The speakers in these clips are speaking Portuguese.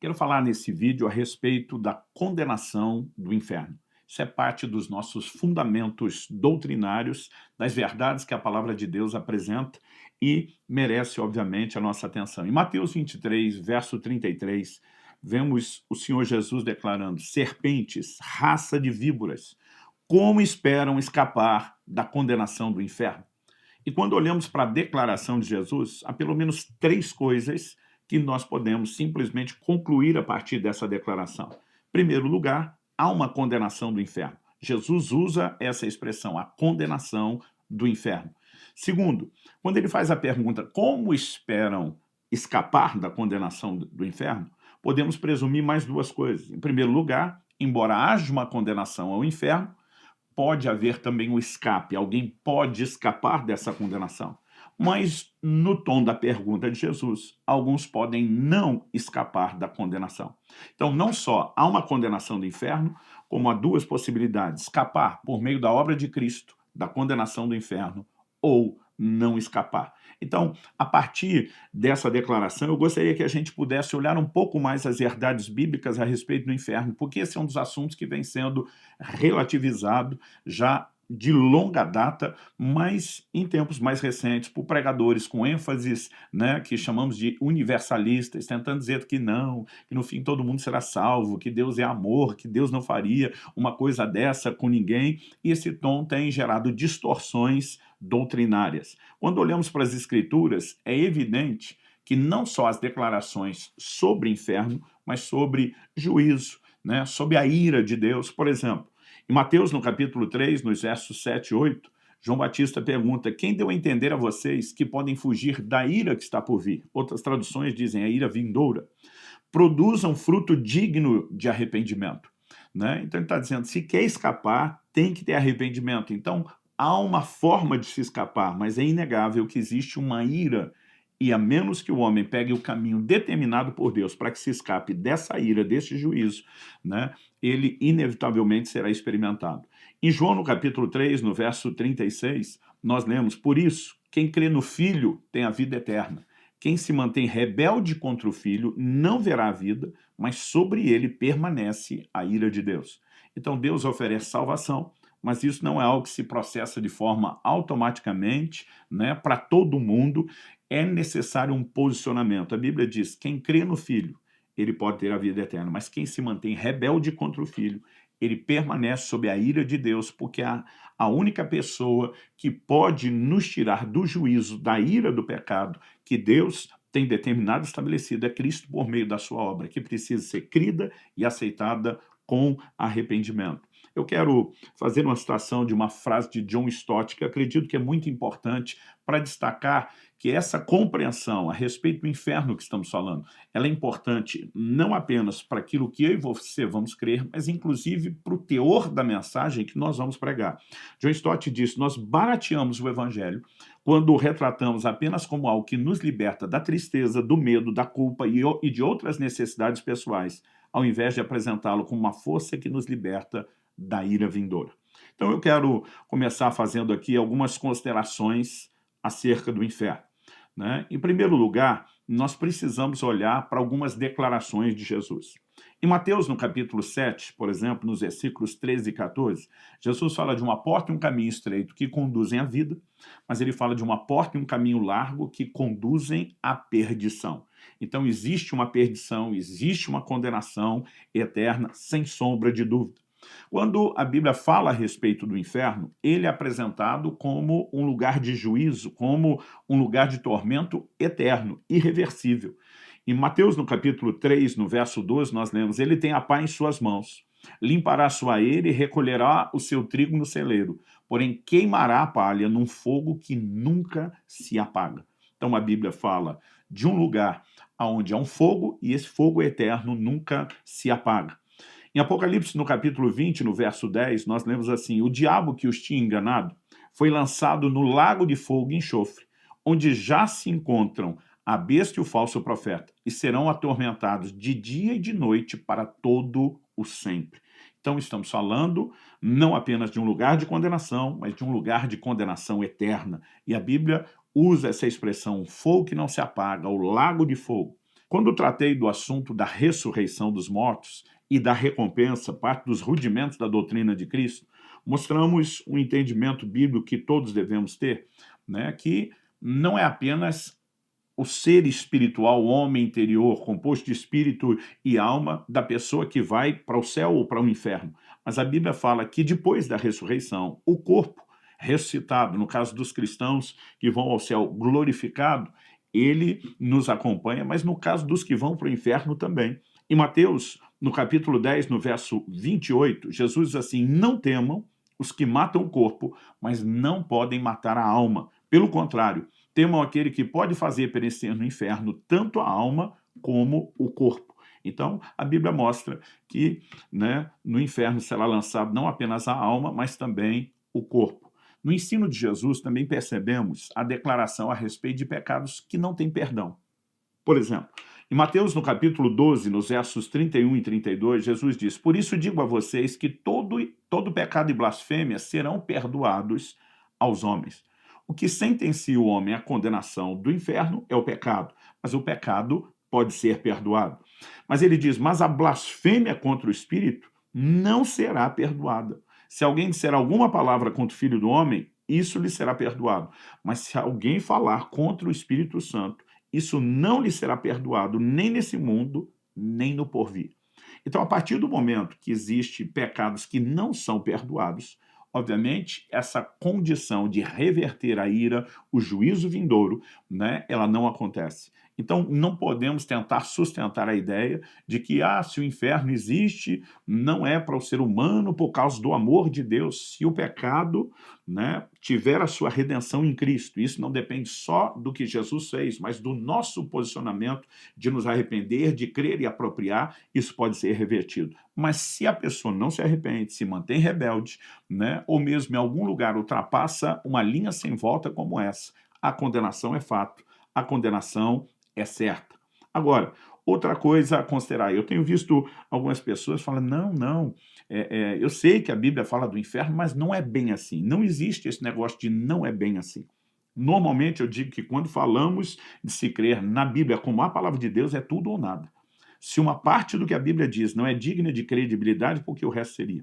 Quero falar nesse vídeo a respeito da condenação do inferno. Isso é parte dos nossos fundamentos doutrinários, das verdades que a palavra de Deus apresenta e merece, obviamente, a nossa atenção. Em Mateus 23, verso 33, vemos o Senhor Jesus declarando: serpentes, raça de víboras, como esperam escapar da condenação do inferno? E quando olhamos para a declaração de Jesus, há pelo menos três coisas que nós podemos simplesmente concluir a partir dessa declaração. Em primeiro lugar, há uma condenação do inferno. Jesus usa essa expressão, a condenação do inferno. Segundo, quando ele faz a pergunta como esperam escapar da condenação do inferno, podemos presumir mais duas coisas. Em primeiro lugar, embora haja uma condenação ao inferno, pode haver também um escape, alguém pode escapar dessa condenação. Mas, no tom da pergunta de Jesus, alguns podem não escapar da condenação. Então, não só há uma condenação do inferno, como há duas possibilidades: escapar por meio da obra de Cristo da condenação do inferno ou não escapar. Então, a partir dessa declaração, eu gostaria que a gente pudesse olhar um pouco mais as verdades bíblicas a respeito do inferno, porque esse é um dos assuntos que vem sendo relativizado já de longa data, mas em tempos mais recentes, por pregadores com ênfases, né, que chamamos de universalistas, tentando dizer que não, que no fim todo mundo será salvo, que Deus é amor, que Deus não faria uma coisa dessa com ninguém, e esse tom tem gerado distorções doutrinárias. Quando olhamos para as Escrituras, é evidente que não só as declarações sobre inferno, mas sobre juízo, né, sobre a ira de Deus. Por exemplo, em Mateus, no capítulo 3, nos versos 7 e 8, João Batista pergunta: quem deu a entender a vocês que podem fugir da ira que está por vir? Outras traduções dizem a ira vindoura. Produzam fruto digno de arrependimento. Né? Então ele está dizendo, se quer escapar, tem que ter arrependimento. Então há uma forma de se escapar, mas é inegável que existe uma ira, e a menos que o homem pegue o caminho determinado por Deus para que se escape dessa ira, desse juízo, né, ele inevitavelmente será experimentado. Em João, no capítulo 3, no verso 36, nós lemos: por isso, quem crê no Filho tem a vida eterna. Quem se mantém rebelde contra o Filho não verá a vida, mas sobre ele permanece a ira de Deus. Então Deus oferece salvação, mas isso não é algo que se processa de forma automaticamente, né, para todo mundo. É necessário um posicionamento. A Bíblia diz: quem crê no Filho, ele pode ter a vida eterna, mas quem se mantém rebelde contra o Filho, ele permanece sob a ira de Deus, porque a única pessoa que pode nos tirar do juízo, da ira do pecado, que Deus tem determinado e estabelecido, é Cristo por meio da sua obra, que precisa ser crida e aceitada com arrependimento. Eu quero fazer uma citação de uma frase de John Stott, que acredito que é muito importante para destacar que essa compreensão a respeito do inferno que estamos falando, ela é importante não apenas para aquilo que eu e você vamos crer, mas inclusive para o teor da mensagem que nós vamos pregar. John Stott diz: nós barateamos o evangelho quando o retratamos apenas como algo que nos liberta da tristeza, do medo, da culpa e de outras necessidades pessoais, ao invés de apresentá-lo como uma força que nos liberta da ira vindoura. Então eu quero começar fazendo aqui algumas considerações acerca do inferno. Né? Em primeiro lugar, nós precisamos olhar para algumas declarações de Jesus. Em Mateus, no capítulo 7, por exemplo, nos versículos 13 e 14, Jesus fala de uma porta e um caminho estreito que conduzem à vida, mas ele fala de uma porta e um caminho largo que conduzem à perdição. Então existe uma perdição, existe uma condenação eterna, sem sombra de dúvida. Quando a Bíblia fala a respeito do inferno, ele é apresentado como um lugar de juízo, como um lugar de tormento eterno, irreversível. Em Mateus, no capítulo 3, no verso 12, nós lemos: ele tem a pá em suas mãos, limpará a sua eira e recolherá o seu trigo no celeiro, porém queimará a palha num fogo que nunca se apaga. Então a Bíblia fala de um lugar onde há um fogo e esse fogo eterno nunca se apaga. Em Apocalipse, no capítulo 20, no verso 10, nós lemos assim: o diabo que os tinha enganado foi lançado no lago de fogo e enxofre, onde já se encontram a besta e o falso profeta, e serão atormentados de dia e de noite para todo o sempre. Então estamos falando não apenas de um lugar de condenação, mas de um lugar de condenação eterna. E a Bíblia usa essa expressão, fogo que não se apaga, o lago de fogo, Quando tratei do assunto da ressurreição dos mortos e da recompensa, parte dos rudimentos da doutrina de Cristo, mostramos um entendimento bíblico que todos devemos ter, né, que não é apenas o ser espiritual, o homem interior, composto de espírito e alma da pessoa que vai para o céu ou para o inferno. Mas a Bíblia fala que depois da ressurreição, o corpo ressuscitado, no caso dos cristãos que vão ao céu glorificado, ele nos acompanha, mas no caso dos que vão para o inferno também. Em Mateus, no capítulo 10, no verso 28, Jesus diz assim: não temam os que matam o corpo, mas não podem matar a alma. Pelo contrário, temam aquele que pode fazer perecer no inferno tanto a alma como o corpo. Então, a Bíblia mostra que, né, no inferno será lançado não apenas a alma, mas também o corpo. No ensino de Jesus também percebemos a declaração a respeito de pecados que não têm perdão. Por exemplo, em Mateus, no capítulo 12, nos versos 31 e 32, Jesus diz: por isso digo a vocês que todo pecado e blasfêmia serão perdoados aos homens. O que sentencia o homem à condenação do inferno é o pecado, mas o pecado pode ser perdoado. Mas ele diz: mas a blasfêmia contra o Espírito não será perdoada. Se alguém disser alguma palavra contra o Filho do Homem, isso lhe será perdoado. Mas se alguém falar contra o Espírito Santo, isso não lhe será perdoado, nem nesse mundo, nem no porvir. Então, a partir do momento que existem pecados que não são perdoados, obviamente, essa condição de reverter a ira, o juízo vindouro, né, ela não acontece. Então, não podemos tentar sustentar a ideia de que, se o inferno existe, não é para o ser humano por causa do amor de Deus. Se o pecado, né, tiver a sua redenção em Cristo, isso não depende só do que Jesus fez, mas do nosso posicionamento de nos arrepender, de crer e apropriar, isso pode ser revertido. Mas se a pessoa não se arrepende, se mantém rebelde, né, ou mesmo em algum lugar ultrapassa uma linha sem volta como essa, a condenação é fato, a condenação é certa. Agora, outra coisa a considerar, eu tenho visto algumas pessoas falando: não, eu sei que a Bíblia fala do inferno, mas não é bem assim. Não existe esse negócio de não é bem assim. Normalmente eu digo que quando falamos de se crer na Bíblia como a palavra de Deus, é tudo ou nada. Se uma parte do que a Bíblia diz não é digna de credibilidade, porque o resto seria.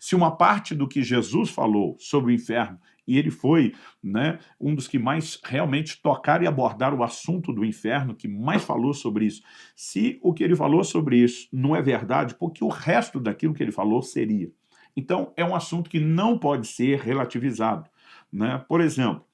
Se uma parte do que Jesus falou sobre o inferno, e ele foi, né, um dos que mais realmente tocaram e abordaram o assunto do inferno, que mais falou sobre isso, se o que ele falou sobre isso não é verdade, porque o resto daquilo que ele falou seria. Então, é um assunto que não pode ser relativizado, né? Por exemplo,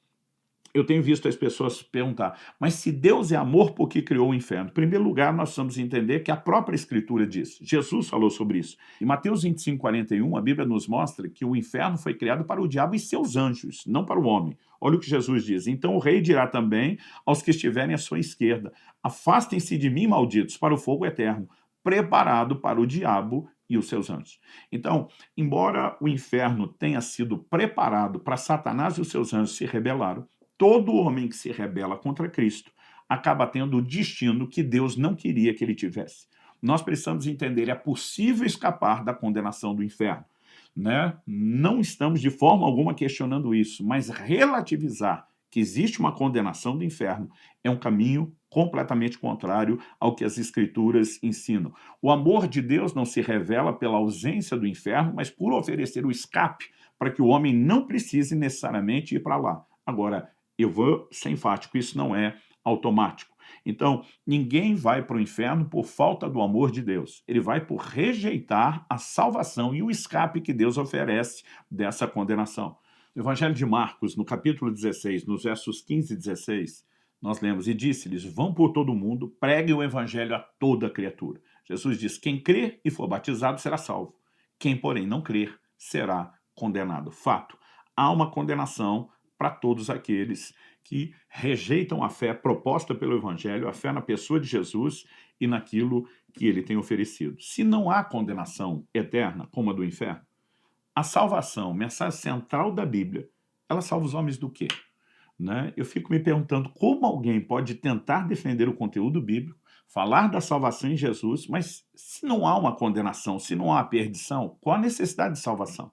eu tenho visto as pessoas perguntar: mas se Deus é amor, por que criou o inferno? Em primeiro lugar, nós precisamos entender que a própria Escritura diz. Jesus falou sobre isso. Em Mateus 25, 41, a Bíblia nos mostra que o inferno foi criado para o diabo e seus anjos, não para o homem. Olha o que Jesus diz: então o rei dirá também aos que estiverem à sua esquerda: afastem-se de mim, malditos, para o fogo eterno, preparado para o diabo e os seus anjos. Então, embora o inferno tenha sido preparado para Satanás e os seus anjos se rebelaram, todo homem que se rebela contra Cristo acaba tendo o destino que Deus não queria que ele tivesse. Nós precisamos entender: é possível escapar da condenação do inferno, né? Não estamos de forma alguma questionando isso, mas relativizar que existe uma condenação do inferno é um caminho completamente contrário ao que as Escrituras ensinam. O amor de Deus não se revela pela ausência do inferno, mas por oferecer o escape para que o homem não precise necessariamente ir para lá. Agora, eu vou ser enfático: isso não é automático. Então, ninguém vai para o inferno por falta do amor de Deus. Ele vai por rejeitar a salvação e o escape que Deus oferece dessa condenação. No Evangelho de Marcos, no capítulo 16, nos versos 15 e 16, nós lemos: e disse-lhes: vão por todo o mundo, preguem o evangelho a toda criatura. Jesus diz: quem crer e for batizado será salvo. Quem, porém, não crer será condenado. Fato, há uma condenação para todos aqueles que rejeitam a fé proposta pelo Evangelho, a fé na pessoa de Jesus e naquilo que ele tem oferecido. Se não há condenação eterna, como a do inferno, a salvação, mensagem central da Bíblia, ela salva os homens do quê? Né? Eu fico me perguntando como alguém pode tentar defender o conteúdo bíblico, falar da salvação em Jesus, mas se não há uma condenação, se não há perdição, qual a necessidade de salvação?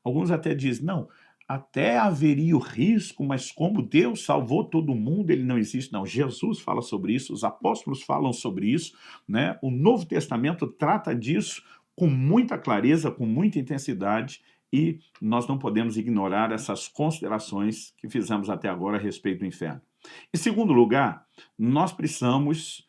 Alguns até dizem: não, até haveria o risco, mas como Deus salvou todo mundo, ele não existe. Não, Jesus fala sobre isso, os apóstolos falam sobre isso, né? O Novo Testamento trata disso com muita clareza, com muita intensidade, e nós não podemos ignorar essas considerações que fizemos até agora a respeito do inferno. Em segundo lugar, nós precisamos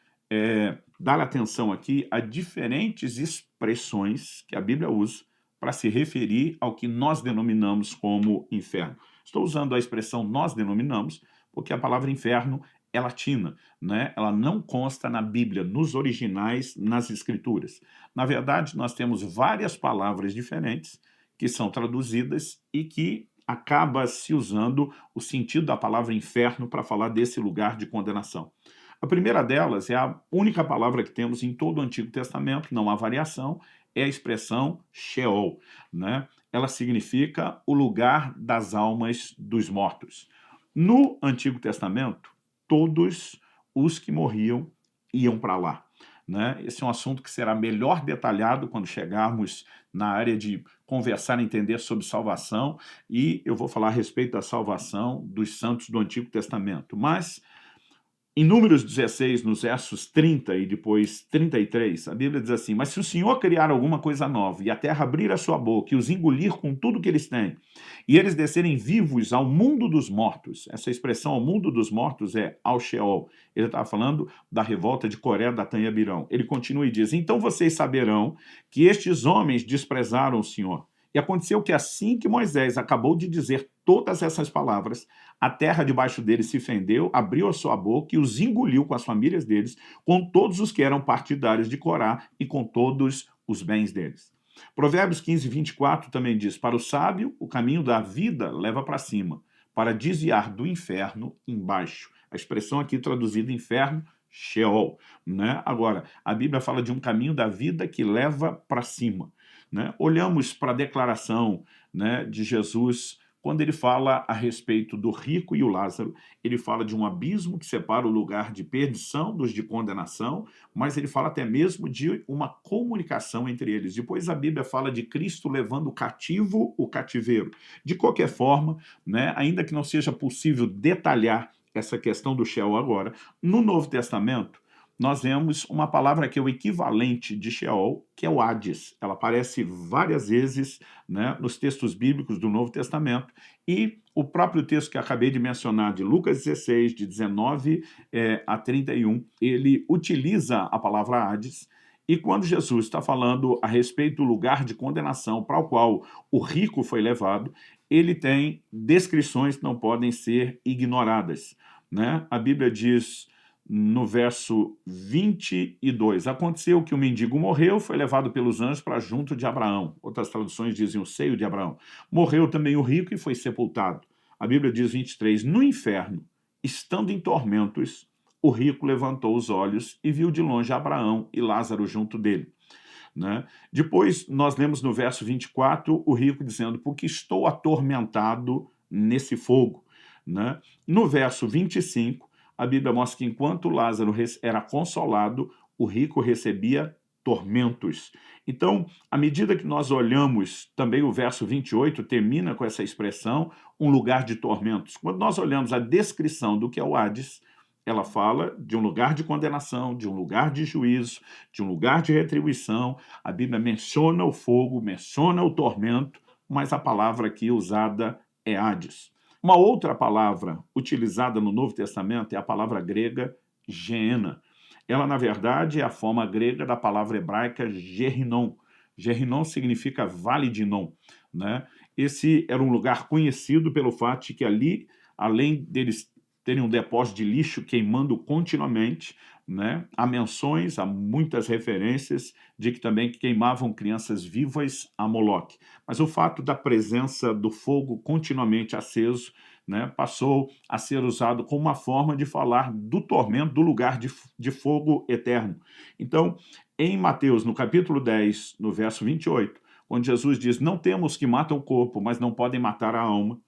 dar atenção aqui a diferentes expressões que a Bíblia usa para se referir ao que nós denominamos como inferno. Estou usando a expressão nós denominamos porque a palavra inferno é latina, né? Ela não consta na Bíblia, nos originais, nas Escrituras. Na verdade, nós temos várias palavras diferentes que são traduzidas e que acaba se usando o sentido da palavra inferno para falar desse lugar de condenação. A primeira delas é a única palavra que temos em todo o Antigo Testamento, não há variação, é a expressão Sheol, né? Ela significa o lugar das almas dos mortos. No Antigo Testamento, todos os que morriam iam para lá, né? Esse é um assunto que será melhor detalhado quando chegarmos na área de conversar e entender sobre salvação, e eu vou falar a respeito da salvação dos santos do Antigo Testamento. Mas em Números 16, nos versos 30 e depois 33, a Bíblia diz assim: mas se o Senhor criar alguma coisa nova, e a terra abrir a sua boca, e os engolir com tudo que eles têm, e eles descerem vivos ao mundo dos mortos, essa expressão ao mundo dos mortos é ao Sheol, ele estava falando da revolta de Coré, Datã e Abirão. Ele continua e diz: então vocês saberão que estes homens desprezaram o Senhor. E aconteceu que assim que Moisés acabou de dizer todas essas palavras, a terra debaixo deles se fendeu, abriu a sua boca e os engoliu com as famílias deles, com todos os que eram partidários de Corá e com todos os bens deles. Provérbios 15, 24 também diz: para o sábio, o caminho da vida leva para cima, para desviar do inferno embaixo. A expressão aqui traduzida inferno, Sheol, né? Agora, a Bíblia fala de um caminho da vida que leva para cima, né? Olhamos para a declaração, né, de Jesus quando ele fala a respeito do rico e o Lázaro. Ele fala de um abismo que separa o lugar de perdição dos de condenação, mas ele fala até mesmo de uma comunicação entre eles. Depois a Bíblia fala de Cristo levando cativo o cativeiro. De qualquer forma, né, ainda que não seja possível detalhar essa questão do Sheol agora, no Novo Testamento, nós vemos uma palavra que é o equivalente de Sheol, que é o Hades. Ela aparece várias vezes, né, nos textos bíblicos do Novo Testamento, e o próprio texto que acabei de mencionar, de Lucas 16, de 19 a 31, ele utiliza a palavra Hades, e quando Jesus está falando a respeito do lugar de condenação para o qual o rico foi levado, ele tem descrições que não podem ser ignoradas, né? A Bíblia diz no verso 22, aconteceu que o mendigo morreu, foi levado pelos anjos para junto de Abraão. Outras traduções dizem o seio de Abraão. Morreu também o rico e foi sepultado. A Bíblia diz 23, no inferno, estando em tormentos, o rico levantou os olhos e viu de longe Abraão e Lázaro junto dele, né? Depois nós lemos no verso 24 o rico dizendo: porque estou atormentado nesse fogo, né? No verso 25, a Bíblia mostra que enquanto Lázaro era consolado, o rico recebia tormentos. Então, à medida que nós olhamos, também o verso 28 termina com essa expressão, um lugar de tormentos. Quando nós olhamos a descrição do que é o Hades, ela fala de um lugar de condenação, de um lugar de juízo, de um lugar de retribuição. A Bíblia menciona o fogo, menciona o tormento, mas a palavra aqui usada é Hades. Uma outra palavra utilizada no Novo Testamento é a palavra grega Geena. Ela, na verdade, é a forma grega da palavra hebraica Gehinnom. Gehinnom significa Vale de Inom, né? Esse era um lugar conhecido pelo fato de que ali, além deles terem um depósito de lixo queimando continuamente, né, há menções, há muitas referências de que também queimavam crianças vivas a Moloque. Mas o fato da presença do fogo continuamente aceso, né, passou a ser usado como uma forma de falar do tormento, do lugar de fogo eterno. Então, em Mateus, no capítulo 10, no verso 28, onde Jesus diz: não temos que matam o corpo, mas não podem matar a alma.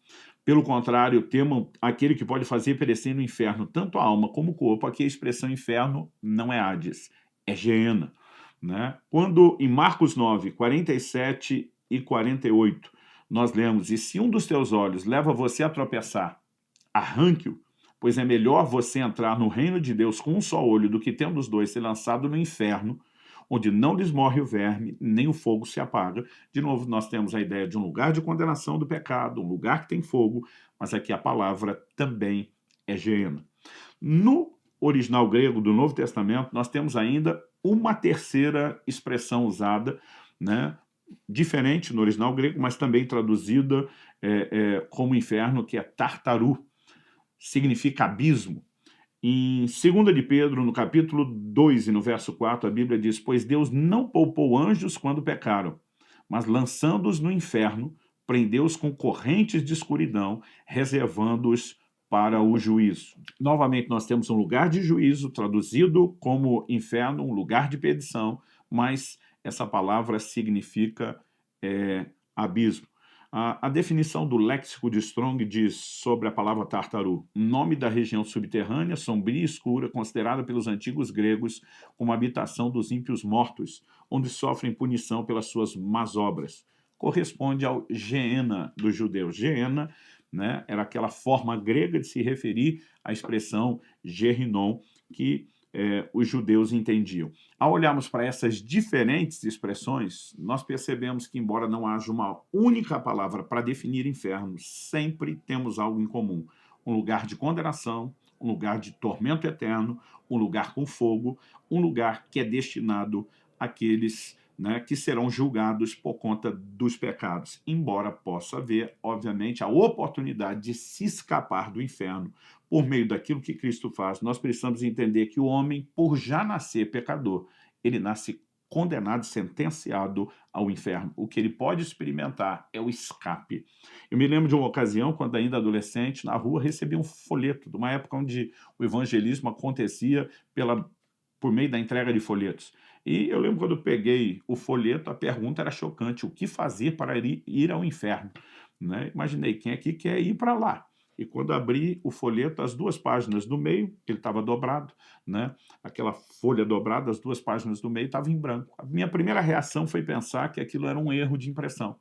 Pelo contrário, temam aquele que pode fazer perecer no inferno tanto a alma como o corpo. Aqui a expressão inferno não é Hades, é Geena, né? Quando em Marcos 9, 47 e 48, nós lemos, e se um dos teus olhos leva você a tropeçar, arranque-o, pois é melhor você entrar no reino de Deus com um só olho do que tendo os dois ser lançado no inferno, onde não lhes morre o verme, nem o fogo se apaga. De novo, nós temos a ideia de um lugar de condenação do pecado, um lugar que tem fogo, mas aqui a palavra também é Geena. No original grego do Novo Testamento, nós temos ainda uma terceira expressão usada, né, diferente no original grego, mas também traduzida como inferno, que é tartaru, significa abismo. Em 2 de Pedro, no capítulo 2 e no verso 4, a Bíblia diz: pois Deus não poupou anjos quando pecaram, mas lançando-os no inferno, prendeu-os com correntes de escuridão, reservando-os para o juízo. Novamente, nós temos um lugar de juízo, traduzido como inferno, um lugar de perdição, mas essa palavra significa abismo. A definição do léxico de Strong diz sobre a palavra tartaru: nome da região subterrânea, sombria e escura, considerada pelos antigos gregos como habitação dos ímpios mortos, onde sofrem punição pelas suas más obras. Corresponde ao Geena dos judeus. Geena, né, era aquela forma grega de se referir à expressão Gehinom, que os judeus entendiam. Ao olharmos para essas diferentes expressões, nós percebemos que, embora não haja uma única palavra para definir inferno, sempre temos algo em comum: um lugar de condenação, um lugar de tormento eterno, um lugar com fogo, um lugar que é destinado àqueles, né, que serão julgados por conta dos pecados, embora possa haver, obviamente, a oportunidade de se escapar do inferno por meio daquilo que Cristo faz. Nós precisamos entender que o homem, por já nascer pecador, ele nasce condenado, sentenciado ao inferno. O que ele pode experimentar é o escape. Eu me lembro de uma ocasião, quando ainda adolescente, na rua, recebi um folheto, de uma época onde o evangelismo acontecia por meio da entrega de folhetos. E eu lembro quando eu peguei o folheto, a pergunta era chocante: o que fazer para ir ao inferno? Né? Imaginei, quem aqui quer ir para lá? E quando abri o folheto, as duas páginas do meio, ele estava dobrado, né? Aquela folha dobrada, as duas páginas do meio estavam em branco. A minha primeira reação foi pensar que aquilo era um erro de impressão.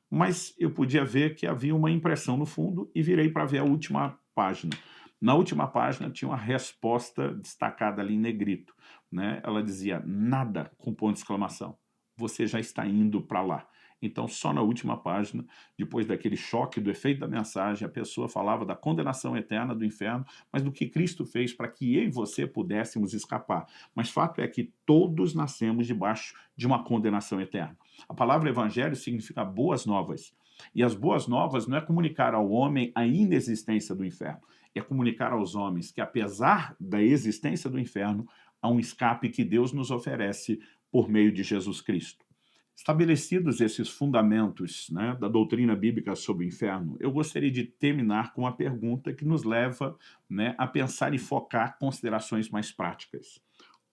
Mas eu podia ver que havia uma impressão no fundo e virei para ver a última página. Na última página tinha uma resposta destacada ali em negrito, né? Ela dizia: nada, com ponto de exclamação. Você já está indo para lá. Então, só na última página, depois daquele choque do efeito da mensagem, a pessoa falava da condenação eterna do inferno, mas do que Cristo fez para que eu e você pudéssemos escapar. Mas fato é que todos nascemos debaixo de uma condenação eterna. A palavra evangelho significa boas novas. E as boas novas não é comunicar ao homem a inexistência do inferno, é comunicar aos homens que, apesar da existência do inferno, há um escape que Deus nos oferece por meio de Jesus Cristo. Estabelecidos esses fundamentos, né, da doutrina bíblica sobre o inferno, eu gostaria de terminar com uma pergunta que nos leva, né, a pensar e focar considerações mais práticas.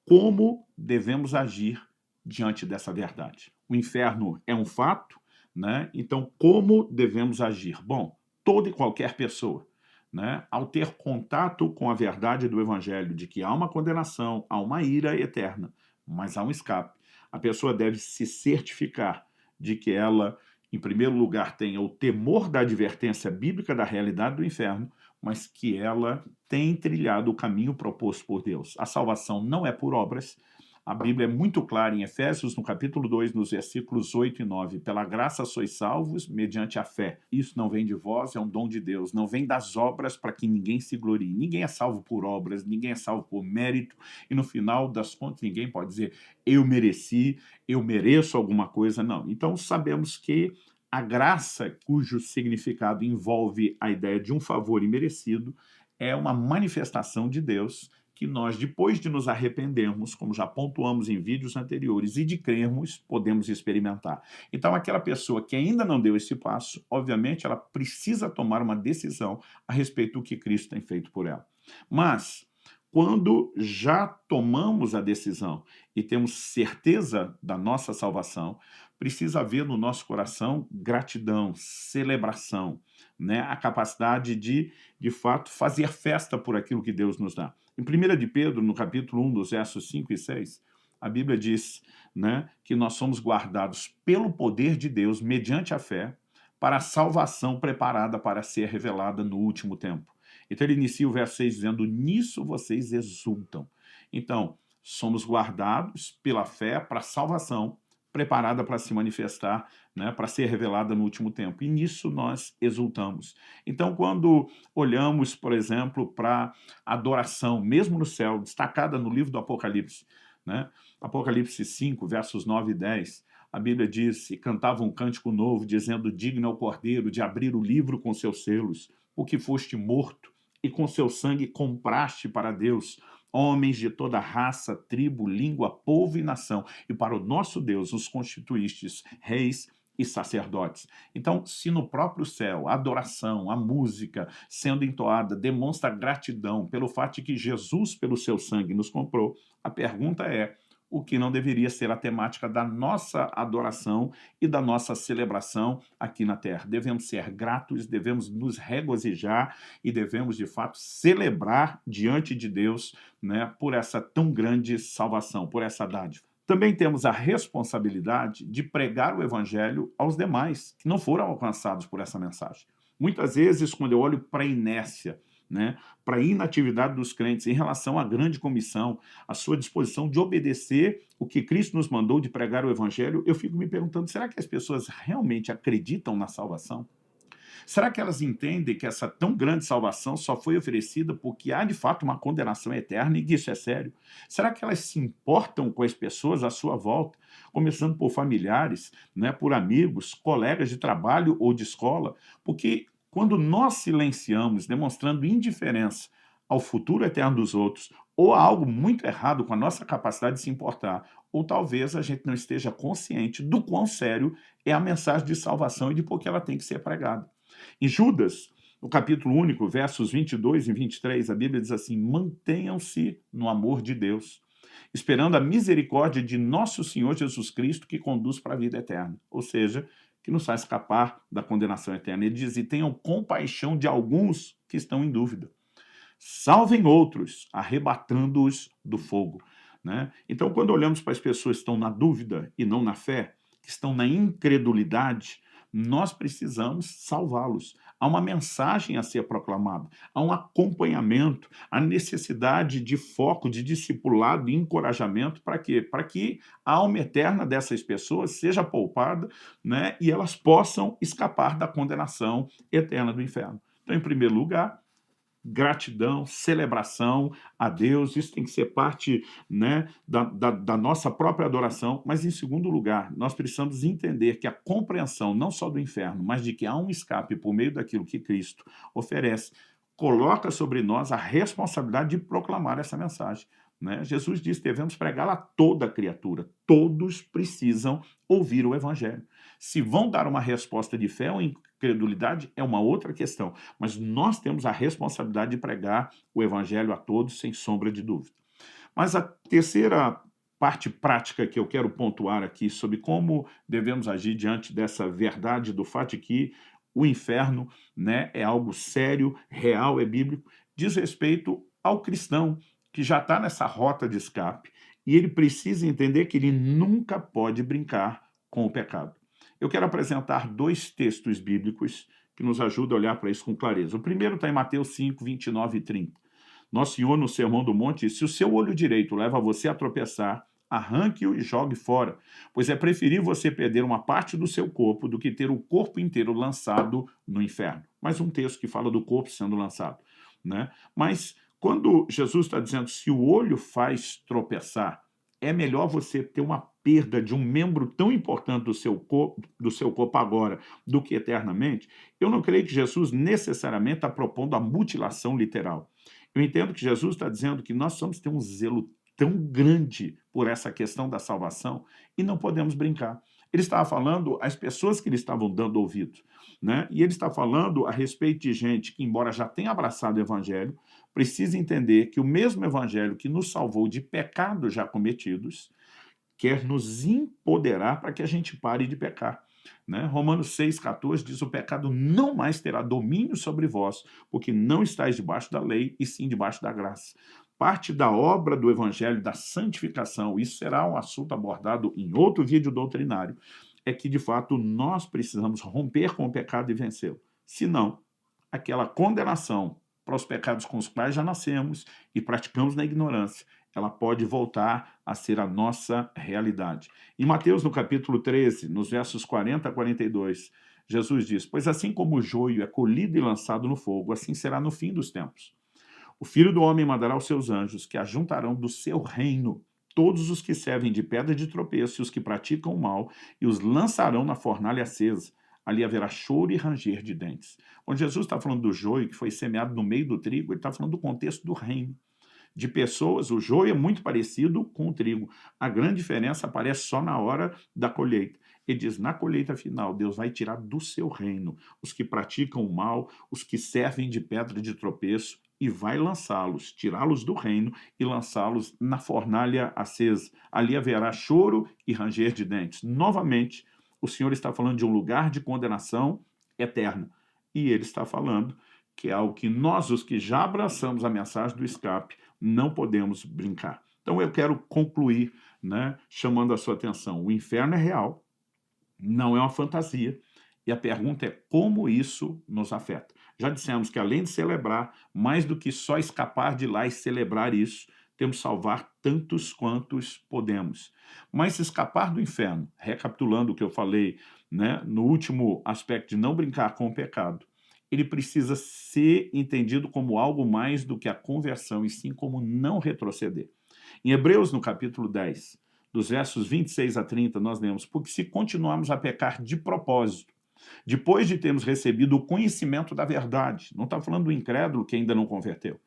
Como devemos agir diante dessa verdade? O inferno é um fato, né? Então, como devemos agir? Bom, toda e qualquer pessoa, né, ao ter contato com a verdade do Evangelho, de que há uma condenação, há uma ira eterna, mas há um escape, a pessoa deve se certificar de que ela, em primeiro lugar, tenha o temor da advertência bíblica da realidade do inferno, mas que ela tem trilhado o caminho proposto por Deus. A salvação não é por obras. A Bíblia é muito clara em Efésios, no capítulo 2, nos versículos 8 e 9. Pela graça sois salvos mediante a fé. Isso não vem de vós, é um dom de Deus. Não vem das obras para que ninguém se glorie. Ninguém é salvo por obras, ninguém é salvo por mérito. E no final das contas, ninguém pode dizer: eu mereci, eu mereço alguma coisa. Não. Então sabemos que a graça, cujo significado envolve a ideia de um favor imerecido, é uma manifestação de Deus que nós, depois de nos arrependermos, como já pontuamos em vídeos anteriores, e de crermos, podemos experimentar. Então, aquela pessoa que ainda não deu esse passo, obviamente, ela precisa tomar uma decisão a respeito do que Cristo tem feito por ela. Mas, quando já tomamos a decisão e temos certeza da nossa salvação, precisa haver no nosso coração gratidão, celebração, né? A capacidade de fato, fazer festa por aquilo que Deus nos dá. Em 1 de Pedro, no capítulo 1, dos versos 5 e 6, a Bíblia diz, né, que nós somos guardados pelo poder de Deus, mediante a fé, para a salvação preparada para ser revelada no último tempo. Então ele inicia o verso 6 dizendo, nisso vocês exultam. Então, somos guardados pela fé para a salvação, preparada para se manifestar, né, para ser revelada no último tempo. E nisso nós exultamos. Então, quando olhamos, por exemplo, para a adoração, mesmo no céu, destacada no livro do Apocalipse, né, Apocalipse 5, versos 9 e 10, a Bíblia diz, e cantava um cântico novo, dizendo, digno é o Cordeiro de abrir o livro com seus selos, porque foste morto, e com seu sangue compraste para Deus homens de toda raça, tribo, língua, povo e nação, e para o nosso Deus os constituístes reis e sacerdotes. Então, se no próprio céu a adoração, a música sendo entoada demonstra gratidão pelo fato de que Jesus, pelo seu sangue, nos comprou, a pergunta é, o que não deveria ser a temática da nossa adoração e da nossa celebração aqui na Terra. Devemos ser gratos, devemos nos regozijar e devemos, de fato, celebrar diante de Deus, né, por essa tão grande salvação, por essa dádiva. Também temos a responsabilidade de pregar o Evangelho aos demais, que não foram alcançados por essa mensagem. Muitas vezes, quando eu olho para a inércia, né, para a inatividade dos crentes em relação à grande comissão, a sua disposição de obedecer o que Cristo nos mandou de pregar o Evangelho, eu fico me perguntando, será que as pessoas realmente acreditam na salvação? Será que elas entendem que essa tão grande salvação só foi oferecida porque há de fato uma condenação eterna e que isso é sério? Será que elas se importam com as pessoas à sua volta, começando por familiares, né, por amigos, colegas de trabalho ou de escola? Porque quando nós silenciamos, demonstrando indiferença ao futuro eterno dos outros, ou há algo muito errado com a nossa capacidade de se importar, ou talvez a gente não esteja consciente do quão sério é a mensagem de salvação e de por que ela tem que ser pregada. Em Judas, no capítulo único, versos 22 e 23, a Bíblia diz assim, mantenham-se no amor de Deus, esperando a misericórdia de nosso Senhor Jesus Cristo que conduz para a vida eterna. Ou seja, que nos faz escapar da condenação eterna. Ele diz, e tenham compaixão de alguns que estão em dúvida. Salvem outros, arrebatando-os do fogo. Né? Então, quando olhamos para as pessoas que estão na dúvida e não na fé, que estão na incredulidade, nós precisamos salvá-los. Há uma mensagem a ser proclamada, há um acompanhamento, há necessidade de foco, de discipulado e encorajamento para quê? Para que a alma eterna dessas pessoas seja poupada, né, e elas possam escapar da condenação eterna do inferno. Então, em primeiro lugar, gratidão, celebração a Deus, isso tem que ser parte, né, da nossa própria adoração, mas em segundo lugar, nós precisamos entender que a compreensão não só do inferno, mas de que há um escape por meio daquilo que Cristo oferece, coloca sobre nós a responsabilidade de proclamar essa mensagem. Né? Jesus disse, devemos pregá-la a toda criatura, todos precisam ouvir o Evangelho. Se vão dar uma resposta de fé ou incredulidade, é uma outra questão, mas nós temos a responsabilidade de pregar o Evangelho a todos, sem sombra de dúvida. Mas a terceira parte prática que eu quero pontuar aqui sobre como devemos agir diante dessa verdade do fato de que o inferno, né, é algo sério, real, é bíblico, diz respeito ao cristão, que já está nessa rota de escape, e ele precisa entender que ele nunca pode brincar com o pecado. Eu quero apresentar dois textos bíblicos que nos ajudam a olhar para isso com clareza. O primeiro está em Mateus 5, 29 e 30. Nosso Senhor, no Sermão do Monte, diz, se o seu olho direito leva você a tropeçar, arranque-o e jogue fora, pois é preferível você perder uma parte do seu corpo do que ter o corpo inteiro lançado no inferno. Mais um texto que fala do corpo sendo lançado. Né? Mas quando Jesus está dizendo se o olho faz tropeçar, é melhor você ter uma perda de um membro tão importante do seu corpo agora do que eternamente, eu não creio que Jesus necessariamente está propondo a mutilação literal. Eu entendo que Jesus está dizendo que nós precisamos ter um zelo tão grande por essa questão da salvação e não podemos brincar. Ele estava falando às pessoas que lhe estavam dando ouvido, né? E ele está falando a respeito de gente que, embora já tenha abraçado o Evangelho, precisa entender que o mesmo Evangelho que nos salvou de pecados já cometidos quer nos empoderar para que a gente pare de pecar. Né? Romanos 6,14 diz, o pecado não mais terá domínio sobre vós, porque não estáis debaixo da lei, e sim debaixo da graça. Parte da obra do Evangelho, da santificação, isso será um assunto abordado em outro vídeo doutrinário, é que, de fato, nós precisamos romper com o pecado e vencê-lo. Senão, aquela condenação para os pecados com os quais já nascemos e praticamos na ignorância, ela pode voltar a ser a nossa realidade. Em Mateus, no capítulo 13, nos versos 40 a 42, Jesus diz: "Pois assim como o joio é colhido e lançado no fogo, assim será no fim dos tempos. O Filho do Homem mandará os seus anjos, que ajuntarão do seu reino todos os que servem de pedra de tropeço e os que praticam o mal, e os lançarão na fornalha acesa. Ali haverá choro e ranger de dentes." Quando Jesus está falando do joio que foi semeado no meio do trigo, ele está falando do contexto do reino. De pessoas, o joio é muito parecido com o trigo. A grande diferença aparece só na hora da colheita. Ele diz: na colheita final, Deus vai tirar do seu reino os que praticam o mal, os que servem de pedra de tropeço, e vai lançá-los, tirá-los do reino e lançá-los na fornalha acesa. Ali haverá choro e ranger de dentes. Novamente, o Senhor está falando de um lugar de condenação eterna. E ele está falando que é algo que nós, os que já abraçamos a mensagem do escape, não podemos brincar. Então eu quero concluir, né, chamando a sua atenção. O inferno é real, não é uma fantasia, e a pergunta é como isso nos afeta. Já dissemos que além de celebrar, mais do que só escapar de lá e celebrar isso, temos que salvar tantos quantos podemos. Mas se escapar do inferno, recapitulando o que eu falei, né, no último aspecto de não brincar com o pecado, ele precisa ser entendido como algo mais do que a conversão, e sim como não retroceder. Em Hebreus, no capítulo 10, dos versos 26 a 30, nós lemos: "Porque se continuarmos a pecar de propósito, depois de termos recebido o conhecimento da verdade", não está falando do incrédulo que ainda não converteu,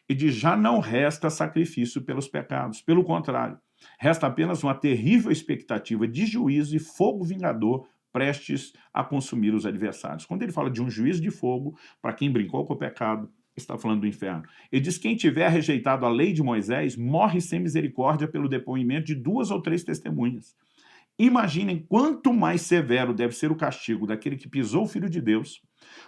"e de já não resta sacrifício pelos pecados. Pelo contrário, resta apenas uma terrível expectativa de juízo e fogo vingador prestes a consumir os adversários." Quando ele fala de um juízo de fogo, para quem brincou com o pecado, está falando do inferno. Ele diz: "Quem tiver rejeitado a lei de Moisés morre sem misericórdia pelo depoimento de 2 ou 3 testemunhas. Imaginem quanto mais severo deve ser o castigo daquele que pisou o Filho de Deus,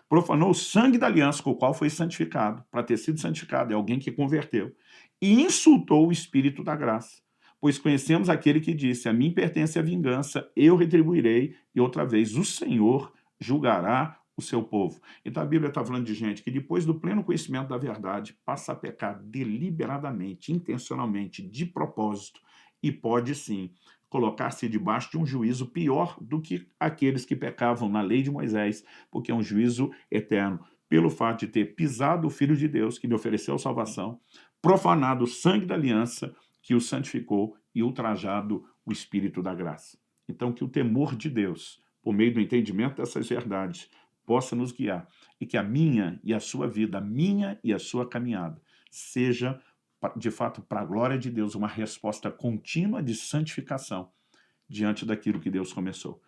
profanou o sangue da aliança com o qual foi santificado." Para ter sido santificado é alguém que converteu, "e insultou o Espírito da graça. Pois conhecemos aquele que disse: a mim pertence a vingança, eu retribuirei, e outra vez o Senhor julgará o seu povo." Então a Bíblia está falando de gente que depois do pleno conhecimento da verdade passa a pecar deliberadamente, intencionalmente, de propósito, e pode sim colocar-se debaixo de um juízo pior do que aqueles que pecavam na lei de Moisés, porque é um juízo eterno, pelo fato de ter pisado o Filho de Deus, que lhe ofereceu salvação, profanado o sangue da aliança que o santificou e ultrajado o Espírito da graça. Então, que o temor de Deus, por meio do entendimento dessas verdades, possa nos guiar, e que a minha e a sua vida, a minha e a sua caminhada, seja, de fato, para a glória de Deus, uma resposta contínua de santificação diante daquilo que Deus começou.